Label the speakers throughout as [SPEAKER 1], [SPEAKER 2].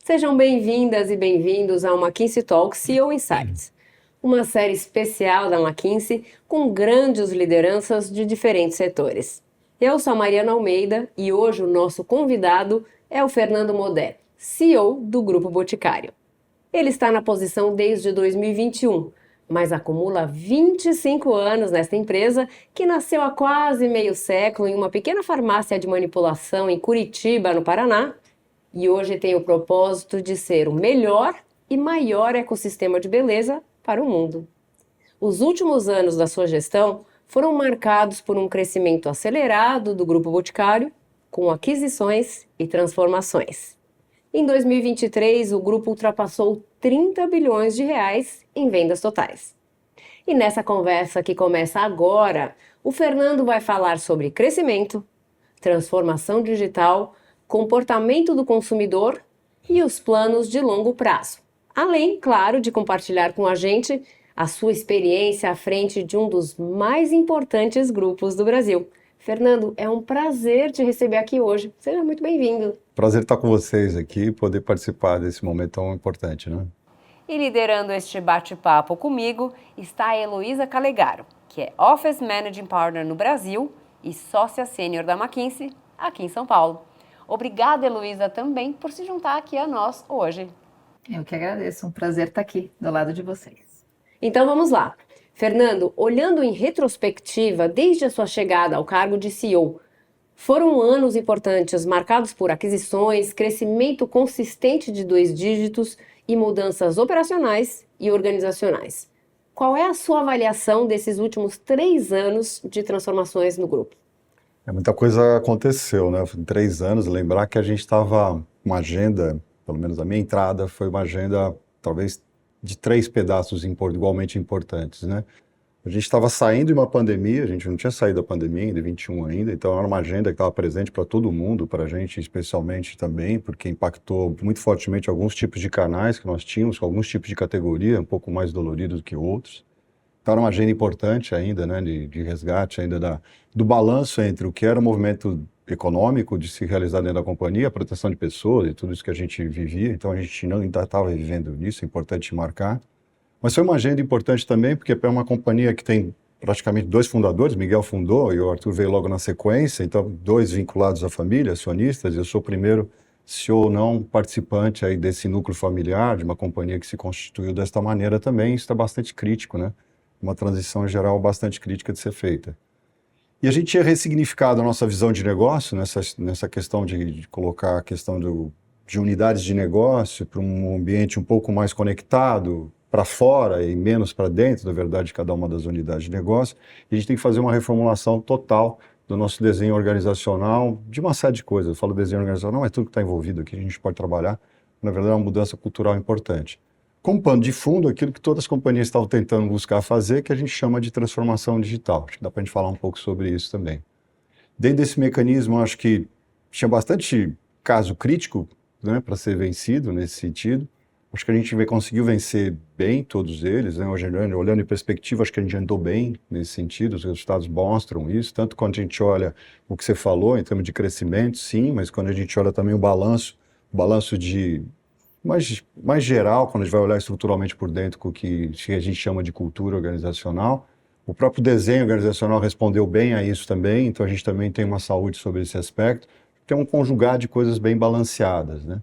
[SPEAKER 1] Sejam bem-vindas e bem-vindos ao McKinsey Talks CEO Insights, uma série especial da McKinsey com grandes lideranças de diferentes setores. Eu sou a Mariana Almeida e hoje o nosso convidado é o Fernando Modé, CEO do Grupo Boticário. Ele está na posição desde 2021, mas acumula 25 anos nesta empresa que nasceu há quase meio século em uma pequena farmácia de manipulação em Curitiba, no Paraná, e hoje tem o propósito de ser o melhor e maior ecossistema de beleza para o mundo. Os últimos anos da sua gestão foram marcados por um crescimento acelerado do Grupo Boticário, com aquisições e transformações. Em 2023, o grupo ultrapassou 30 bilhões de reais em vendas totais. E nessa conversa que começa agora, o Fernando vai falar sobre crescimento, transformação digital, comportamento do consumidor e os planos de longo prazo. Além, claro, de compartilhar com a gente a sua experiência à frente de um dos mais importantes grupos do Brasil. Fernando, é um prazer te receber aqui hoje. Seja muito bem-vindo.
[SPEAKER 2] Prazer estar com vocês aqui e poder participar desse momento tão importante, né?
[SPEAKER 1] E liderando este bate-papo comigo está a Heloísa Calegaro, que é Office Managing Partner no Brasil e sócia sênior da McKinsey aqui em São Paulo. Obrigada, Heloísa, também por se juntar aqui a nós hoje.
[SPEAKER 3] Eu que agradeço, um prazer estar aqui do lado de vocês.
[SPEAKER 1] Então vamos lá. Fernando, olhando em retrospectiva, desde a sua chegada ao cargo de CEO, foram anos importantes marcados por aquisições, crescimento consistente de 2 dígitos e mudanças operacionais e organizacionais. Qual é a sua avaliação desses últimos 3 anos de transformações no grupo?
[SPEAKER 2] Muita coisa aconteceu, né? Em 3 anos, lembrar que a gente estava uma agenda, pelo menos a minha entrada, foi uma agenda talvez de 3 pedaços igualmente importantes, né? A gente estava saindo de uma pandemia, a gente não tinha saído da pandemia ainda, em 21 ainda, então era uma agenda que estava presente para todo mundo, para a gente especialmente também, porque impactou muito fortemente alguns tipos de canais que nós tínhamos, com alguns tipos de categoria, um pouco mais doloridos do que outros. Então era uma agenda importante ainda, né, de resgate ainda do balanço entre o que era o movimento econômico de se realizar dentro da companhia, a proteção de pessoas e tudo isso que a gente vivia, então a gente não ainda estava vivendo isso, é importante marcar. Mas foi uma agenda importante também, porque é uma companhia que tem praticamente 2 fundadores, Miguel fundou e o Arthur veio logo na sequência, então 2 vinculados à família, acionistas, eu sou o primeiro CEO não participante aí desse núcleo familiar, de uma companhia que se constituiu desta maneira também, isso é bastante crítico, né? Uma transição em geral bastante crítica de ser feita. E a gente tinha ressignificado a nossa visão de negócio nessa questão de colocar a questão de unidades de negócio para um ambiente um pouco mais conectado, para fora e menos para dentro, na verdade, de cada uma das unidades de negócio. E a gente tem que fazer uma reformulação total do nosso desenho organizacional, de uma série de coisas. Eu falo desenho organizacional, mas tudo que está envolvido aqui a gente pode trabalhar. Na verdade, é uma mudança cultural importante. Com pano de fundo, aquilo que todas as companhias estavam tentando buscar fazer, que a gente chama de transformação digital. Acho que dá para a gente falar um pouco sobre isso também. Dentro desse mecanismo, acho que tinha bastante caso crítico, né, para ser vencido nesse sentido. Acho que a gente conseguiu vencer bem todos eles, né? Olhando em perspectiva, acho que a gente andou bem nesse sentido, os resultados mostram isso, tanto quando a gente olha o que você falou em termos de crescimento, sim, mas quando a gente olha também o balanço de mais geral, quando a gente vai olhar estruturalmente por dentro com o que a gente chama de cultura organizacional. O próprio desenho organizacional respondeu bem a isso também, então a gente também tem uma saúde sobre esse aspecto. Tem um conjugado de coisas bem balanceadas, né?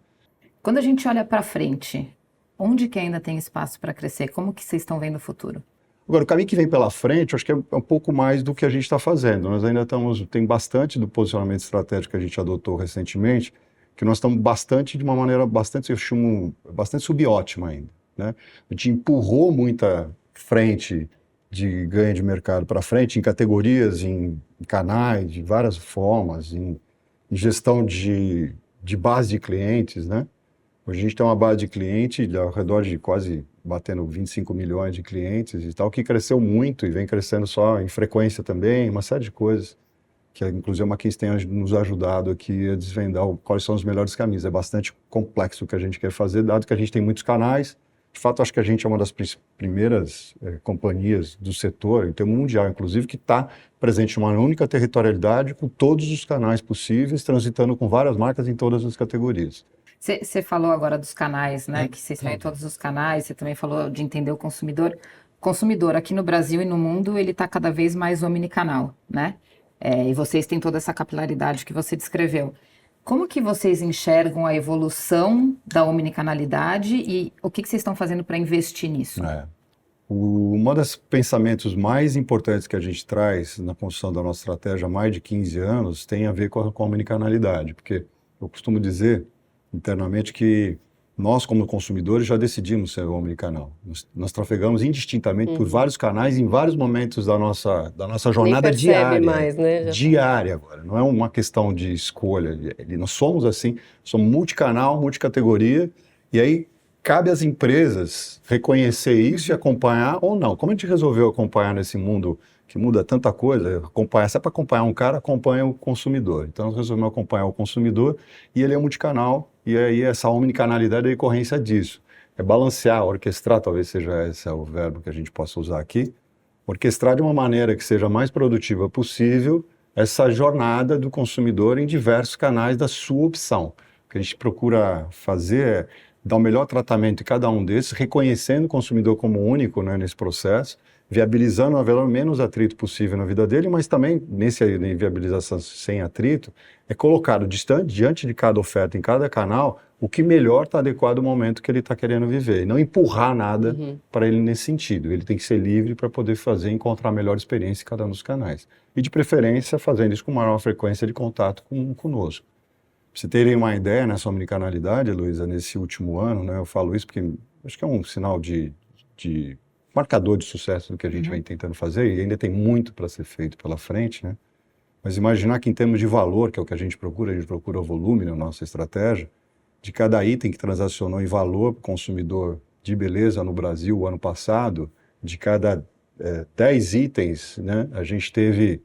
[SPEAKER 3] Quando a gente olha para frente, onde que ainda tem espaço para crescer? Como que vocês estão vendo o futuro?
[SPEAKER 2] Agora, o caminho que vem pela frente, acho que é um pouco mais do que a gente está fazendo. Nós ainda tem bastante do posicionamento estratégico que a gente adotou recentemente, que nós estamos de uma maneira bastante, eu chamo, bastante subótima ainda, né? A gente empurrou muita frente de ganho de mercado para frente, em categorias, em canais, de várias formas, em gestão de base de clientes, né? Hoje a gente tem uma base de cliente ao redor de quase batendo 25 milhões de clientes e tal, que cresceu muito e vem crescendo só em frequência também, uma série de coisas que inclusive a McKinsey tem nos ajudado aqui a desvendar quais são os melhores caminhos. É bastante complexo o que a gente quer fazer, dado que a gente tem muitos canais. De fato, acho que a gente é uma das primeiras companhias do setor, em termos mundial, inclusive, que está presente em uma única territorialidade, com todos os canais possíveis, transitando com várias marcas em todas as categorias.
[SPEAKER 3] Você falou agora dos canais, né? Que vocês estão em todos os canais, você também falou de entender o consumidor. O consumidor aqui no Brasil e no mundo, ele está cada vez mais omnicanal, né? E vocês têm toda essa capilaridade que você descreveu. Como que vocês enxergam a evolução da omnicanalidade e o que vocês estão fazendo para investir nisso?
[SPEAKER 2] Um dos pensamentos mais importantes que a gente traz na construção da nossa estratégia há mais de 15 anos tem a ver com a omnicanalidade, porque eu costumo dizer internamente que nós, como consumidores, já decidimos ser omnicanal. Nós trafegamos indistintamente por vários canais em vários momentos da nossa jornada
[SPEAKER 1] Nem percebe
[SPEAKER 2] diária.
[SPEAKER 1] mais, né?
[SPEAKER 2] Diária agora, não é uma questão de escolha. Nós somos assim, somos multicanal, multicategoria, e aí cabe às empresas reconhecer isso e acompanhar ou não. Como a gente resolveu acompanhar nesse mundo que muda tanta coisa, se é para acompanhar um cara, acompanha o consumidor. Então nós resolvemos acompanhar o consumidor e ele é multicanal, e aí essa omnicanalidade é a decorrência disso. É balancear, orquestrar, talvez seja esse o verbo que a gente possa usar aqui, orquestrar de uma maneira que seja mais produtiva possível essa jornada do consumidor em diversos canais da sua opção. O que a gente procura fazer é dar o melhor tratamento em cada um desses, reconhecendo o consumidor como único, né, nesse processo, viabilizando o menos atrito possível na vida dele, mas também, nessa viabilização sem atrito, é colocado diante de cada oferta, em cada canal, o que melhor está adequado ao momento que ele está querendo viver, e não empurrar nada para ele nesse sentido. Ele tem que ser livre para poder encontrar a melhor experiência em cada um dos canais. E, de preferência, fazendo isso com maior frequência de contato conosco. Para vocês terem uma ideia nessa omnicanalidade, Luísa, nesse último ano, né, eu falo isso porque acho que é um sinal de marcador de sucesso do que a gente vem tentando fazer, e ainda tem muito para ser feito pela frente, né? Mas imaginar que em termos de valor, que é o que a gente procura o volume na nossa estratégia, de cada item que transacionou em valor para o consumidor de beleza no Brasil o ano passado, de cada 10 itens, né, a gente teve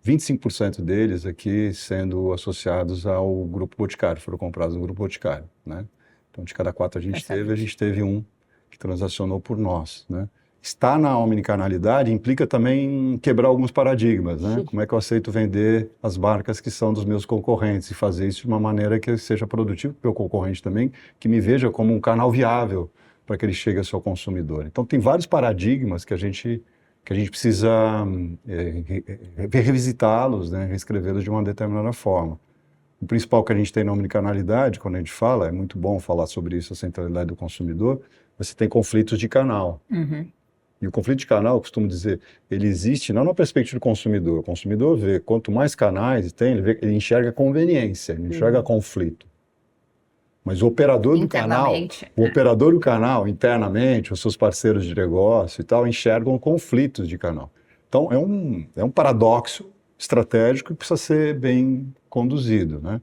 [SPEAKER 2] 25% deles aqui sendo associados ao Grupo Boticário, foram comprados no Grupo Boticário, né? Então, de cada 4 a gente teve um que transacionou por nós, né? Estar na omnicanalidade implica também quebrar alguns paradigmas, né? Como é que eu aceito vender as marcas que são dos meus concorrentes e fazer isso de uma maneira que seja produtivo para o meu concorrente também, que me veja como um canal viável para que ele chegue ao seu consumidor. Então, tem vários paradigmas que a gente precisa revisitá-los, né? Reescrevê-los de uma determinada forma. O principal que a gente tem na omnicanalidade, quando a gente fala, é muito bom falar sobre isso, a centralidade do consumidor, você tem conflitos de canal. E o conflito de canal, eu costumo dizer, ele existe não na perspectiva do consumidor. O consumidor vê, quanto mais canais tem, ele enxerga conveniência, ele enxerga conflito. Mas o operador do canal, internamente, os seus parceiros de negócio e tal, enxergam conflitos de canal. Então, é um paradoxo estratégico que precisa ser bem conduzido, né?